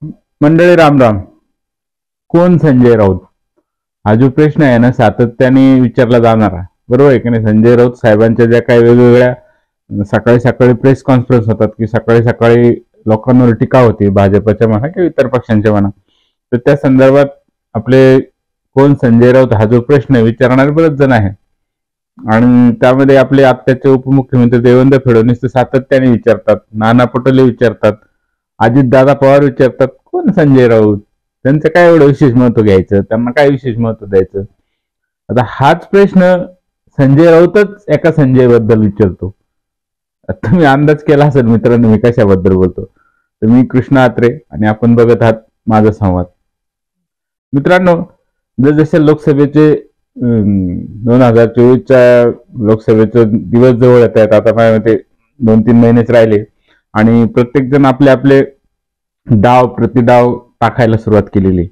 मंडळी राम राम. कोण संजय राऊत? हा जो प्रश्न आहे ना, सातत्याने विचारला जाणारा, बरोबर आहे की नाही? संजय राऊत साहेबांच्या ज्या काही वेगवेगळ्या सकाळी सकाळी प्रेस कॉन्फरन्स होतात, की सकाळी सकाळी लोकांवर टीका होती भाजपच्या म्हणा किंवा इतर पक्षांच्या म्हणा, तर त्या संदर्भात आपले कोण संजय राऊत हा जो प्रश्न विचारणारे बरेच जण आहे. आणि त्यामध्ये आपले आत्ताचे उपमुख्यमंत्री देवेंद्र फडणवीस तर सातत्याने विचारतात, नाना पटोले विचारतात, अजितदादा पवार विचारतात, कोण संजय राऊत? त्यांचं काय एवढं विशेष महत्व घ्यायचं, त्यांना काय विशेष महत्व द्यायचं? आता हाच प्रश्न संजय राऊतच एका संजय बद्दल विचारतो. आता मी अंदाज केला असेल मित्रांनो मी कशाबद्दल बोलतो. तर मी कृष्णा आत्रे आणि आपण बघत आहात माझा संवाद. मित्रांनो, जसे लोकसभेचे 2024च्या लोकसभेचे दिवस जवळ येत आहेत, आता माझ्या मते 2-3 महिनेच राहिले आणि प्रत्येक जण आपले आपले डाव प्रतिडाव टाकायला सुरुवात केलेली.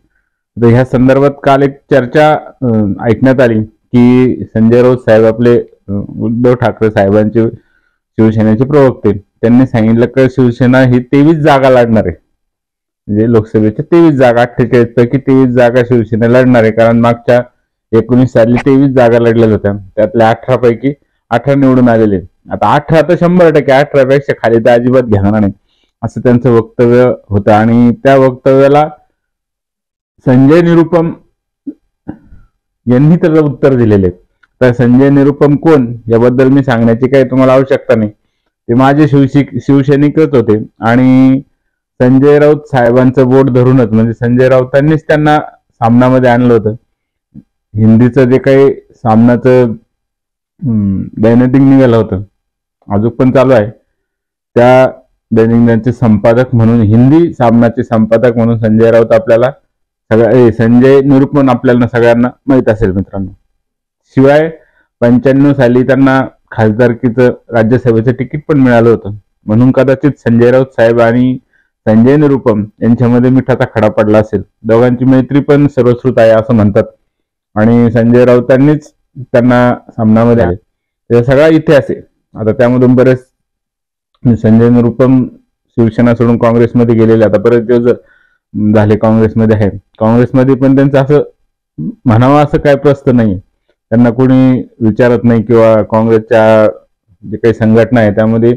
तर ह्या संदर्भात काल एक चर्चा ऐकण्यात आली की संजय राऊत साहेब आपले उद्धव ठाकरे साहेबांचे शिवसेनेचे प्रवक्ते, त्यांनी सांगितलं की शिवसेना ही 23 जागा लढणार आहे. म्हणजे लोकसभेच्या 23 जागा, 48 पैकी 23 जागा शिवसेना लढणार आहे. कारण मागच्या 19 साली 23 जागा लढल्या होत्या, त्यातल्या 18 पैकी 18 निवडून आलेले. आता 18 तर 100%, 18 पेक्षा खाली तर अजिबात घेणार नाही असं त्यांचं वक्तव्य होतं. आणि त्या वक्तव्याला संजय निरुपम यांनी त्याला उत्तर दिलेले. तर संजय निरुपम कोण याबद्दल मी सांगण्याची काही तुम्हाला आवश्यकता नाही, ते माझे शिवसैनिकच होते आणि संजय राऊत साहेबांचं बोट धरूनच, म्हणजे संजय राऊतांनीच त्यांना सामनामध्ये आणलं होतं. हिंदीचं जे काही सामनाचं दैनंदिन निघालं होतं, अजून पण चालू आहे, त्या दैनिकांचे संपादक म्हणून, हिंदी सामनाचे संपादक म्हणून संजय राऊत आपल्याला संजय निरुपम आपल्याला सगळ्यांना माहित असेल मित्रांनो. शिवाय 95 साली त्यांना खासदारकीचं राज्यसभेचं तिकीट पण मिळालं होतं. म्हणून कदाचित संजय राऊत साहेब आणि संजय निरुपम यांच्यामध्ये मिठाचा खडा पडला असेल. दोघांची मैत्री पण सर्वश्रुत आहे असं म्हणतात आणि संजय राऊतांनीच त्यांना सामनामध्ये आले. हे सगळा इतिहास आहे. आता त्यामधून बरेच संजय निरुपम शिवसेना सोडून काँग्रेसमध्ये गेलेले, आता बरेच दिवस झाले काँग्रेसमध्ये आहे. काँग्रेसमध्ये पण त्यांचं असं म्हणावं असं काय प्रश्न नाही, त्यांना कोणी विचारत नाही किंवा काँग्रेसच्या जे काही संघटना आहे त्यामध्ये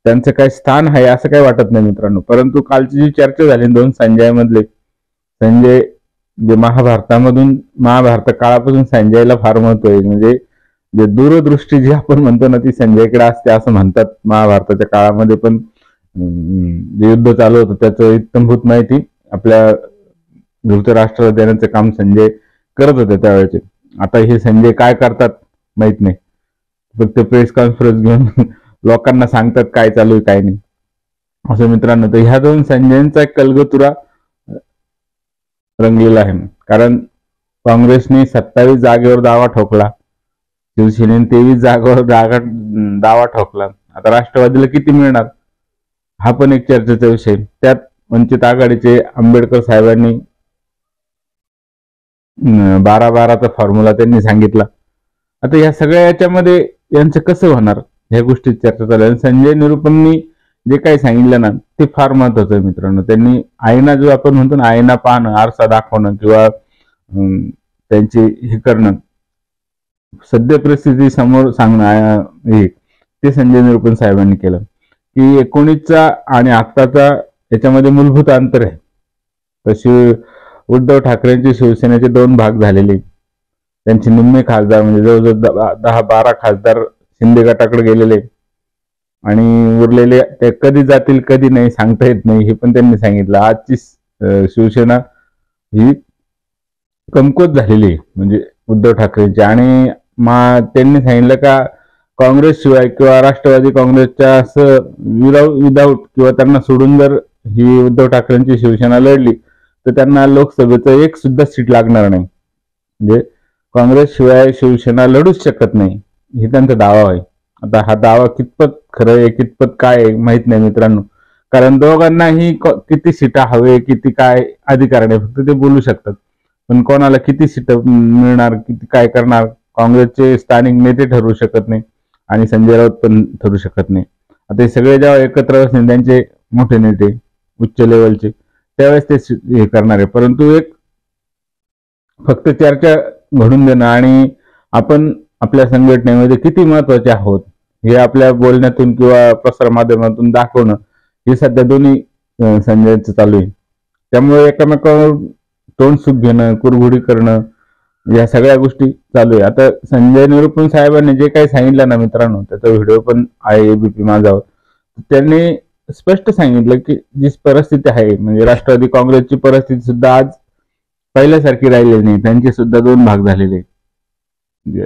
त्यांचं काही स्थान आहे असं काही वाटत नाही मित्रांनो. परंतु कालची जी चर्चा झाली दोन संजय मधले, संजय जे महाभारत काळापासून संजयला फार महत्व आहे. म्हणजे जे दूरदृष्टी जी आपण म्हणतो ना ती संजयकडे असते असं म्हणतात. महाभारताच्या काळामध्ये पण जे युद्ध चालू होतं त्याचं इत्थंभूत माहिती आपल्या धृतराष्ट्राला देण्याचं काम संजय करत होते त्यावेळेचे. आता हे संजय काय करतात माहित नाही, फक्त प्रेस कॉन्फरन्स घेऊन लोकांना सांगतात काय चालू आहे काय नाही असं मित्रांनो. तर ह्या दोन संजयांचा एक कलगतुरा रंगलेला आहे. कारण काँग्रेसने 27 जागेवर दावा ठोकला, शिवसेनेने 23 जागेवर दावा ठोकला. आता राष्ट्रवादीला किती मिळणार हा पण एक चर्चेचा विषय. त्यात वंचित आघाडीचे आंबेडकर साहेबांनी 12-12चा फॉर्म्युला त्यांनी सांगितला. आता या सगळ्या याच्यामध्ये यांचं कसं होणार ह्या गोष्टी चर्चा चालू आहे. संजय निरुपमनी जे काही सांगितलं ना ते फार महत्वाचं आहे मित्रांनो. त्यांनी आईना जो आपण म्हणतो ना, आईना पाहणं, आरसा दाखवणं किंवा त्यांची हे करणं, सद्य परिस्थिती समोर सांगणं, हे ते संजय निरुपम साहेबांनी केलं. की 19चा आणि आत्ताचा याच्यामध्ये मूलभूत अंतर आहे. तशी उद्धव ठाकरेंचे शिवसेनेचे 2 भाग झालेले, त्यांचे निम्मे खासदार म्हणजे जवळजवळ 10-12 खासदार शिंदे गटाकडे गेलेले आणि उरलेले ते कधी जातील कधी नाही सांगता येत नाही हे पण त्यांनी सांगितलं. आजची शिवसेना ही कमकुवत झालेली आहे म्हणजे उद्धव ठाकरेंची. आणि त्यांनी सांगितलं का काँग्रेस शिवाय किंवा राष्ट्रवादी काँग्रेसच्या असं विदाऊट किंवा त्यांना सोडून जर ही उद्धव ठाकरेंची शिवसेना लढली तर त्यांना लोकसभेचं एक सुद्धा सीट लागणार नाही. म्हणजे काँग्रेस शिवाय शिवसेना लढूच शकत नाही हे त्यांचा दावा आहे. आता हा दावा कितपत खरं आहे कितपत काय आहे माहित नाही मित्रांनो. कारण दोघांनाही किती सीटा हवे किती काय अधिकार नाही, फक्त ते बोलू शकतात. पण कोणाला किती सीट मिळणार किती काय करणार काँग्रेसचे स्थानिक नेते ठरवू शकत नाही आणि संजय राऊत पण ठरू शकत नाही. आता हे सगळे जेव्हा एकत्र असतील त्यांचे मोठे नेते उच्च लेवलचे त्यावेळेस ते हे करणार आहे. परंतु एक फक्त चर्चा घडून देणं आणि आपण आपल्या संघटनेमध्ये किती महत्वाचे आहोत हे आपल्या बोलण्यातून किंवा प्रसार माध्यमातून दाखवणं हे सध्या दोन्ही संजयचं चालू आहे. त्यामुळे एकमेकावर तोंड सुख घेणं, कुरघुडी करणं या सगळ्या गोष्टी चालू आहे. आता संजय निरुपम साहेबांनी जे काही सांगितलं ना मित्रांनो, त्याचा व्हिडिओ पण आहे एबीपी माझावर. त्यांनी स्पष्ट सांगितलं की जी परिस्थिती आहे म्हणजे राष्ट्रवादी काँग्रेसची परिस्थिती सुद्धा आज पहिल्यासारखी राहिलेली नाही. त्यांचे सुद्धा दोन भाग झालेले.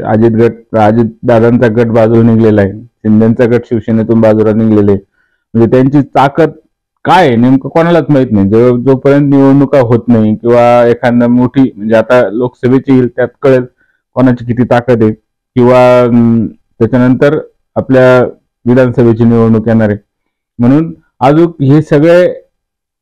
अजित दादांचा गट बाजूला निघलेला आहे, शिंदेचा गट शिवसेनेतून बाजूला निघलेले. म्हणजे त्यांची ताकद काय नेमकं कोणालाच माहित नाही. जोपर्यंत निवडणुका होत नाही किंवा एखादा मोठी म्हणजे आता लोकसभेची येईल त्यात कळेल कोणाची किती ताकद आहे, किंवा त्याच्यानंतर आपल्या विधानसभेची निवडणूक येणार आहे. म्हणून अजून हे सगळे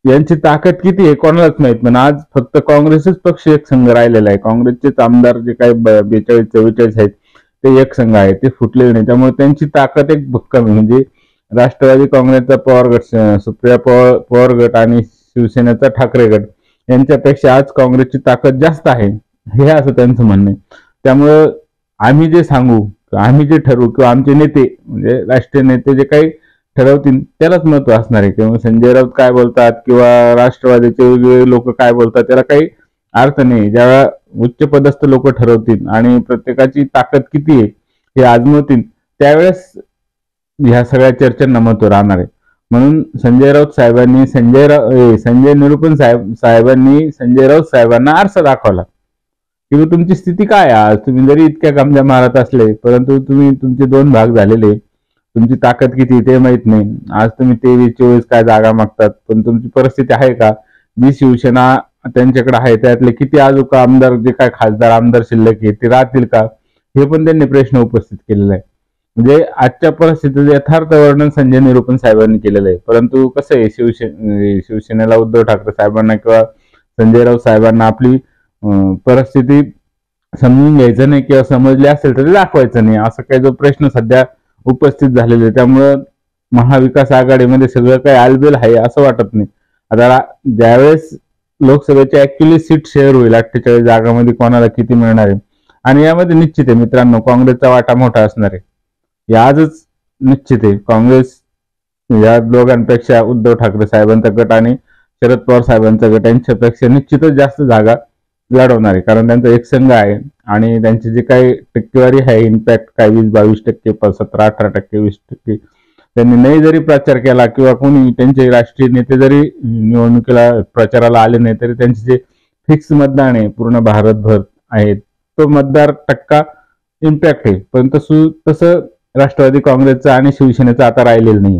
यांची ताकद किती आहे कोणालाच माहित. पण आज फक्त काँग्रेसच पक्ष एक संघ राहिलेला आहे. काँग्रेसचेच आमदार जे काही 42-44 आहेत ते एक संघ आहे, ते फुटलेले नाही. त्यामुळे त्यांची ताकद एक भक्कम आहे. म्हणजे राष्ट्रवादी काँग्रेसचा पवार गट, सुप्रिया पवार गट आणि शिवसेनेचा ठाकरे गट यांच्यापेक्षा आज काँग्रेसची ताकद जास्त आहे, हे असं त्यांचं म्हणणं आहे. त्यामुळं आम्ही जे सांगू, आम्ही जे ठरवू किंवा आमचे नेते म्हणजे राष्ट्रीय नेते जे काही ठरवतील त्यालाच महत्व असणार आहे. किंवा संजय राऊत काय बोलतात किंवा राष्ट्रवादीचे वेगवेगळे लोक काय बोलतात त्याला काही अर्थ नाही. ज्यावेळा उच्च पदस्थ लोक ठरवतील आणि प्रत्येकाची ताकद किती आहे हे आजमवतील त्यावेळेस ह्या सगळ्या चर्चांना महत्व राहणार आहे. म्हणून संजय राऊत साहेबांनी संजय निरुपम साहेबांनी संजय राऊत साहेबांना आरसा दाखवला की तुमची स्थिती काय आज. तुम्ही जरी इतक्या कामजा मारत असले परंतु तुमचे दोन भाग झालेले, तुमची ताकद किती ते माहित नाही. आज तुम्ही 23-24 काय जागा मागतात, पण तुमची परिस्थिती आहे का? जी शिवसेना त्यांच्याकडे आहे त्यातले किती अजून आमदार जे काय खासदार आमदार शिल्लक आहे ते राहतील का, हे पण त्यांनी प्रश्न उपस्थित केलेला आहे. म्हणजे आजच्या परिस्थितीचं यथार्थ वर्णन संजय निरुपम साहेबांनी केलेलं आहे. परंतु कसं आहे शिवसेनेला उद्धव ठाकरे साहेबांना किंवा संजय राऊत साहेबांना आपली परिस्थिती समजून घ्यायचं नाही किंवा समजली असेल तर ते दाखवायचं नाही, असं काही जो प्रश्न सध्या उपस्थित झालेले. त्यामुळं महाविकास आघाडीमध्ये सगळं काही आलबेल आहे असं वाटत नाही. आता ज्यावेळेस लोकसभेचे ऍक्च्युअली सीट शेअर होईल 48 जागांमध्ये कोणाला किती मिळणार आहे आणि यामध्ये निश्चित आहे मित्रांनो काँग्रेसचा वाटा मोठा असणार आहे. हे आजच निश्चित आहे. काँग्रेस या दोघांपेक्षा उद्धव ठाकरे साहेबांचा गट आणि शरद पवार साहेबांचा गट यांच्यापेक्षा निश्चितच जास्त जागा लढवणार आहे. कारण त्यांचा एक संघ आहे आणि त्यांची जी काही टक्केवारी आहे इम्पॅक्ट काय 20-22%, 17-18%, 20%, त्यांनी नाही जरी प्रचार केला किंवा कोणी त्यांचे राष्ट्रीय नेते जरी निवडणुकीला प्रचाराला आले नाही तरी त्यांचे जे फिक्स मतदान आहे पूर्ण भारतभर आहे तो मतदार टक्का इम्पॅक्ट आहे. पण तसं राष्ट्रवादी काँग्रेसचं आणि शिवसेनेचं आता राहिलेलं नाही.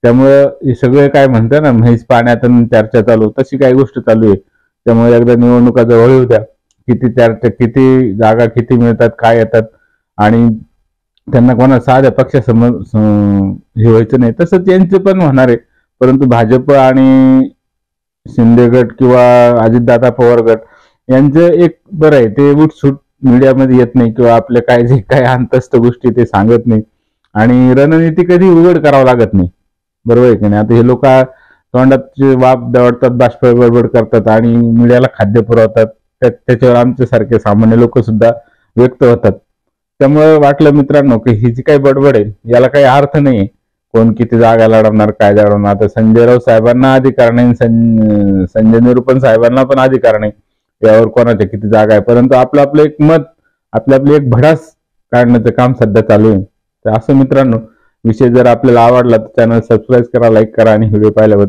त्यामुळं हे सगळे काय म्हणतात ना म्हैस पाण्यात चर्चा चालू, तशी काही गोष्ट चालू आहे. त्यामुळे एकदा निवडणुका जवळ येऊ द्या, किती जागा किती मिळतात काय येतात आणि त्यांना कोणा साध्या पक्षासमोर हे व्हायचं नाही. तसंच यांचे पण होणार आहे. परंतु भाजप आणि शिंदे गट किंवा अजितदादा पवार गट यांचं एक बरं आहे, ते उठसूट मीडियामध्ये येत नाही किंवा आपले काय जे काय अंतस्थ गोष्टी ते सांगत नाही आणि रणनीती कधी उघड करावं लागत नाही. बरोबर आहे की नाही. आता हे लोक तोंडात वाप दवडतात, बाष्प बडबड करतात आणि मीडियाला खाद्य पुरवतात, त्याच्यावर आमच्यासारखे सामान्य लोक सुद्धा व्यक्त होतात. त्यामुळे वाटलं मित्रांनो की ही जी काही बडबड आहे याला काही अर्थ नाही. कोण किती जागा लढवणार काय लढवणार, आता संजय राऊत साहेबांना अधिकार नाही, संजय निरुपम साहेबांना पण अधिकार नाही यावर कोणाच्या किती जागा आहे. परंतु आपलं एक मत, आपली एक भडास काढण्याचं काम सध्या चालू आहे. तर असं मित्रांनो विषय जर आपल्याला आवडला तर चॅनल सबस्क्राईब करा, लाईक करा आणि व्हिडिओ पाहिल्याबद्दल